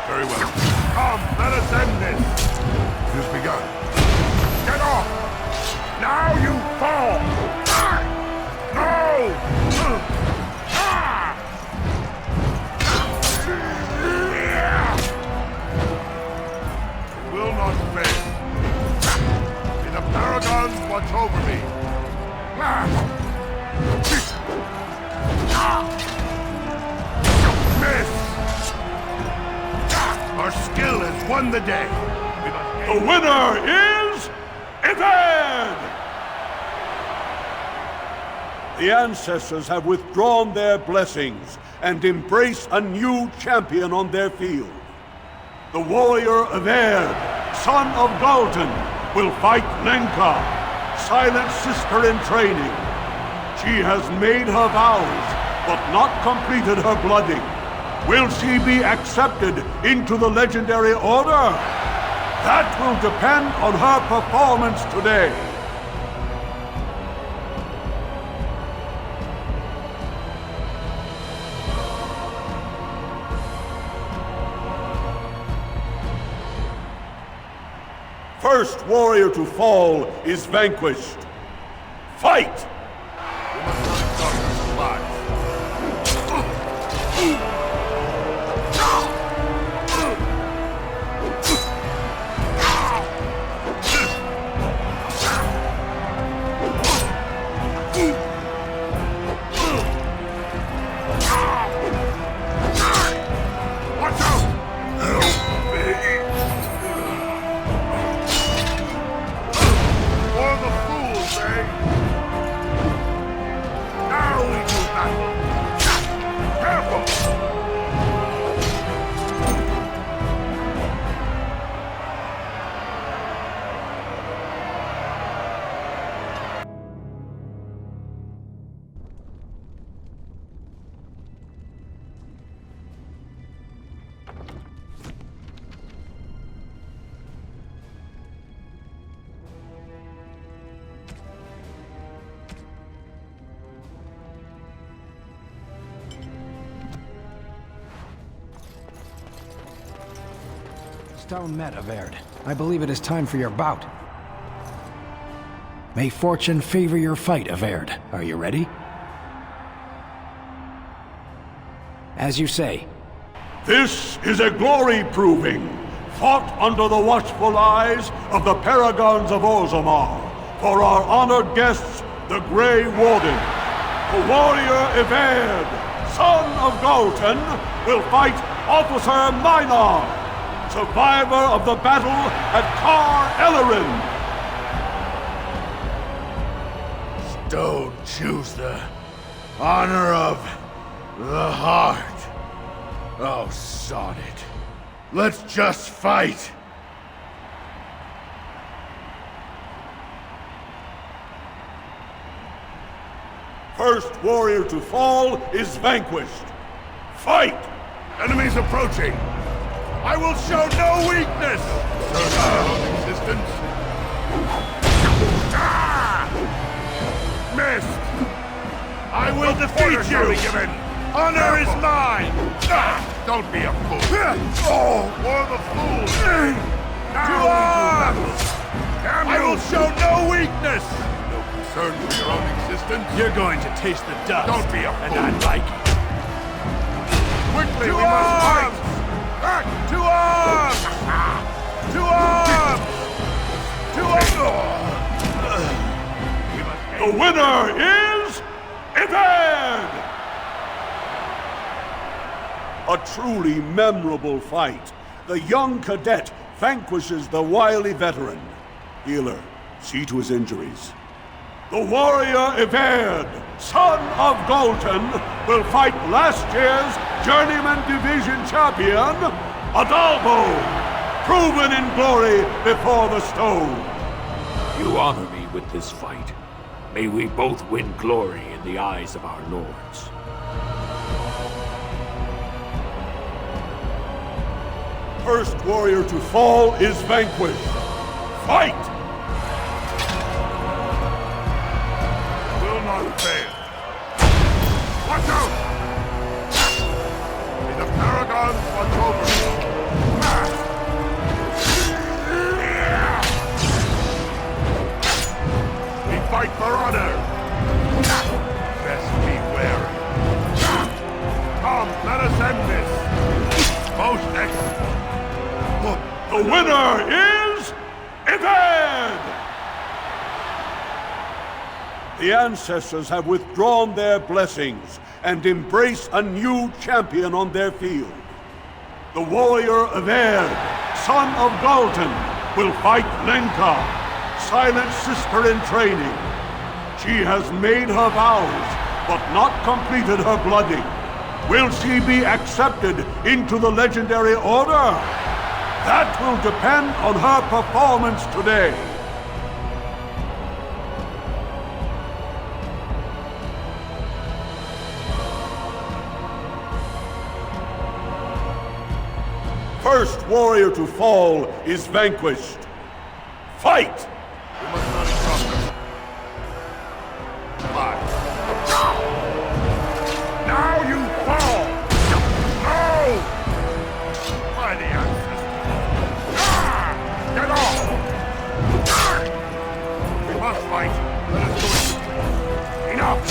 Very well. Come, let us end this. It has begun. Get off! Now you fall! No! It will not fail. May the paragons watch over me. Miss! Our skill has won the day. The winner is Everd! The ancestors have withdrawn their blessings and embrace a new champion on their field. The warrior Everd, son of Galton, will fight Lenka, silent sister in training. She has made her vows, but not completed her blooding. Will she be accepted into the legendary order? That will depend on her performance today. First warrior to fall is vanquished. Fight! Stone met, Averd. I believe it is time for your bout. May fortune favor your fight, Averd. Are you ready? As you say. This is a glory proving, fought under the watchful eyes of the paragons of Orzammar, for our honored guests, the Grey Warden. The warrior Everd, son of Galton, will fight Officer Minar, survivor of the battle at Kar Ellerin. Stone choose the honor of the heart. Oh, sod it. Let's just fight! First warrior to fall is vanquished. Fight! Enemies approaching! I will show no weakness! Turn our own existence. Ah! Missed! I will defeat you! Honor is mine! Ah! Don't be a fool! Oh, for the fool! To arms! I will show no weakness! No concern for your own existence? You're going to taste the dust. Don't be a fool! And I like it. Quickly, To we must fight! arms! To arms! To arms! To arms! The winner is Everd! A truly memorable fight. The young cadet vanquishes the wily veteran. Healer, see to his injuries. The warrior Everd, son of Galton, will fight last year's Journeyman Division champion, Adalbo, proven in glory before the stone. You honor me with this fight. May we both win glory in the eyes of our lords. First warrior to fall is vanquished. Fight! Will not fail. Watch out! May the paragons watch over you. We fight for honor. Best be wary. Come, let us end this. Most excellent. The winner is Everd! The ancestors have withdrawn their blessings and embrace a new champion on their field. The warrior Everd, son of Galton, will fight Lenka, silent sister in training. She has made her vows, but not completed her blooding. Will she be accepted into the legendary order? That will depend on her performance today. First warrior to fall is vanquished. Fight! We must not exhaust us. Five. Now you fall! No! By the ancestors. Get off! We must fight. Let us do it. Enough!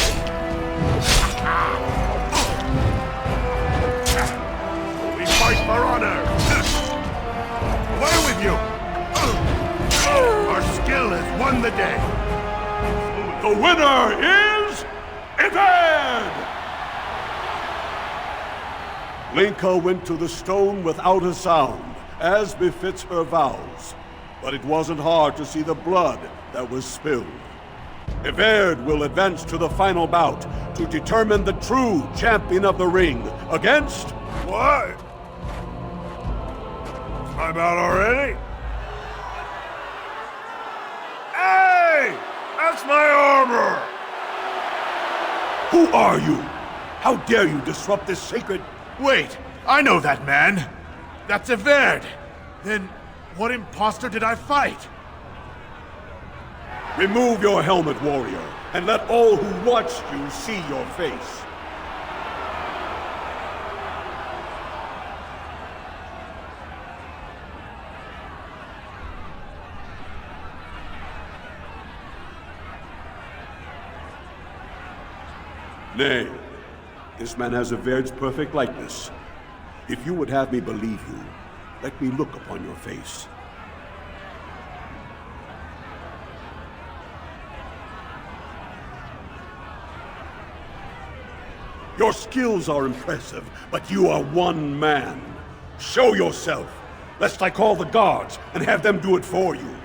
We fight for honor. Away with you! Our skill has won the day. The winner is Everd! Lenka went to the stone without a sound, as befits her vows. But it wasn't hard to see the blood that was spilled. Everd will advance to the final bout to determine the true champion of the ring against... What? It's my bout already? Hey! That's my armor! Who are you? How dare you disrupt this sacred... Wait, I know that man. That's Everd. Then, what imposter did I fight? Remove your helmet, warrior, and let all who watched you see your face. Nay, This man has Averd's perfect likeness. If you would have me believe you, let me look upon your face. Your skills are impressive, but you are one man. Show yourself, lest I call the guards and have them do it for you.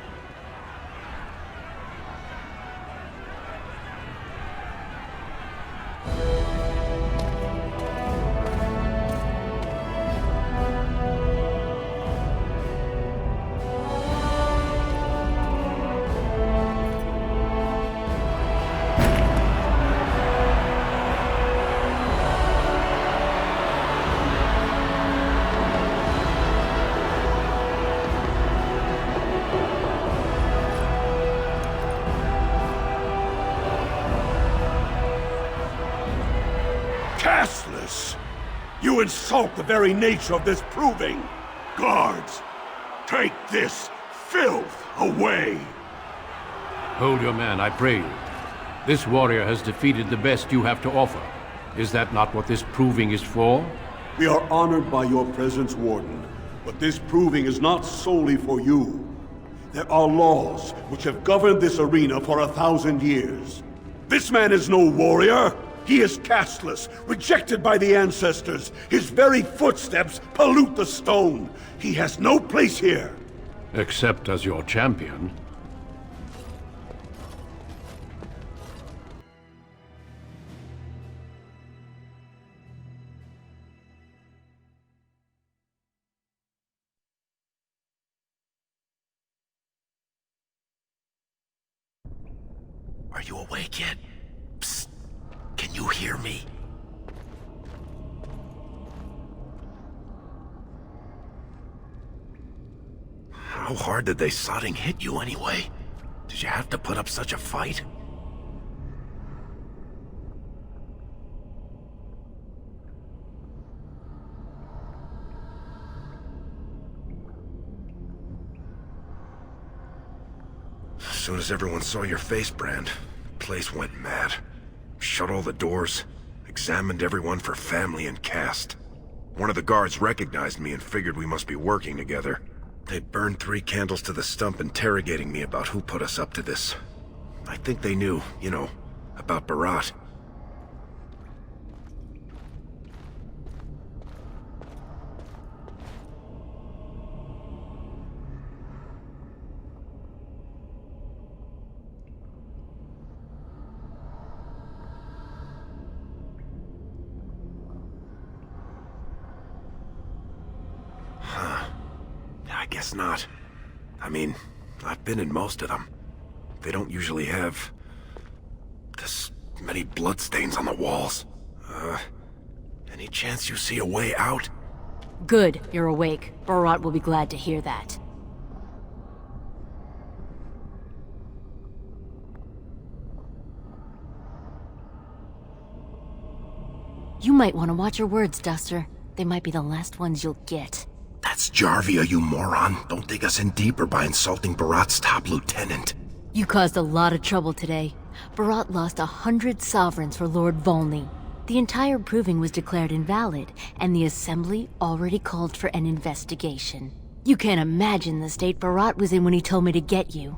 Castless! You insult the very nature of this proving! Guards, take this filth away! Hold your man, I pray you. This warrior has defeated the best you have to offer. Is that not what this proving is for? We are honored by your presence, Warden, but this proving is not solely for you. There are laws which have governed this arena for 1,000 years. This man is no warrior! He is castless, rejected by the ancestors. His very footsteps pollute the stone. He has no place here. Except as your champion. Are you awake yet? Psst. Can you hear me? How hard did they sodding hit you anyway? Did you have to put up such a fight? As soon as everyone saw your face, Brand, the place went mad. Shut all the doors, examined everyone for family and caste. One of the guards recognized me and figured we must be working together. They burned 3 candles to the stump interrogating me about who put us up to this. I think they knew, you know, about Bharat. I guess not. I mean, I've been in most of them. They don't usually have this many bloodstains on the walls. Any chance you see a way out? Good, you're awake. Bharat will be glad to hear that. You might want to watch your words, Duster. They might be the last ones you'll get. That's Jarvia, you moron. Don't dig us in deeper by insulting Bharat's top lieutenant. You caused a lot of trouble today. Bharat lost 100 sovereigns for Lord Volney. The entire proving was declared invalid, and the Assembly already called for an investigation. You can't imagine the state Bharat was in when he told me to get you.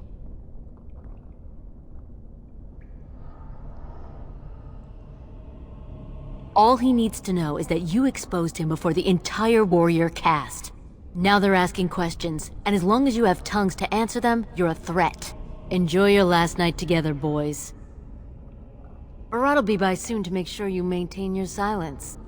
All he needs to know is that you exposed him before the entire warrior caste. Now they're asking questions, and as long as you have tongues to answer them, you're a threat. Enjoy your last night together, boys. Bharat will be by soon to make sure you maintain your silence.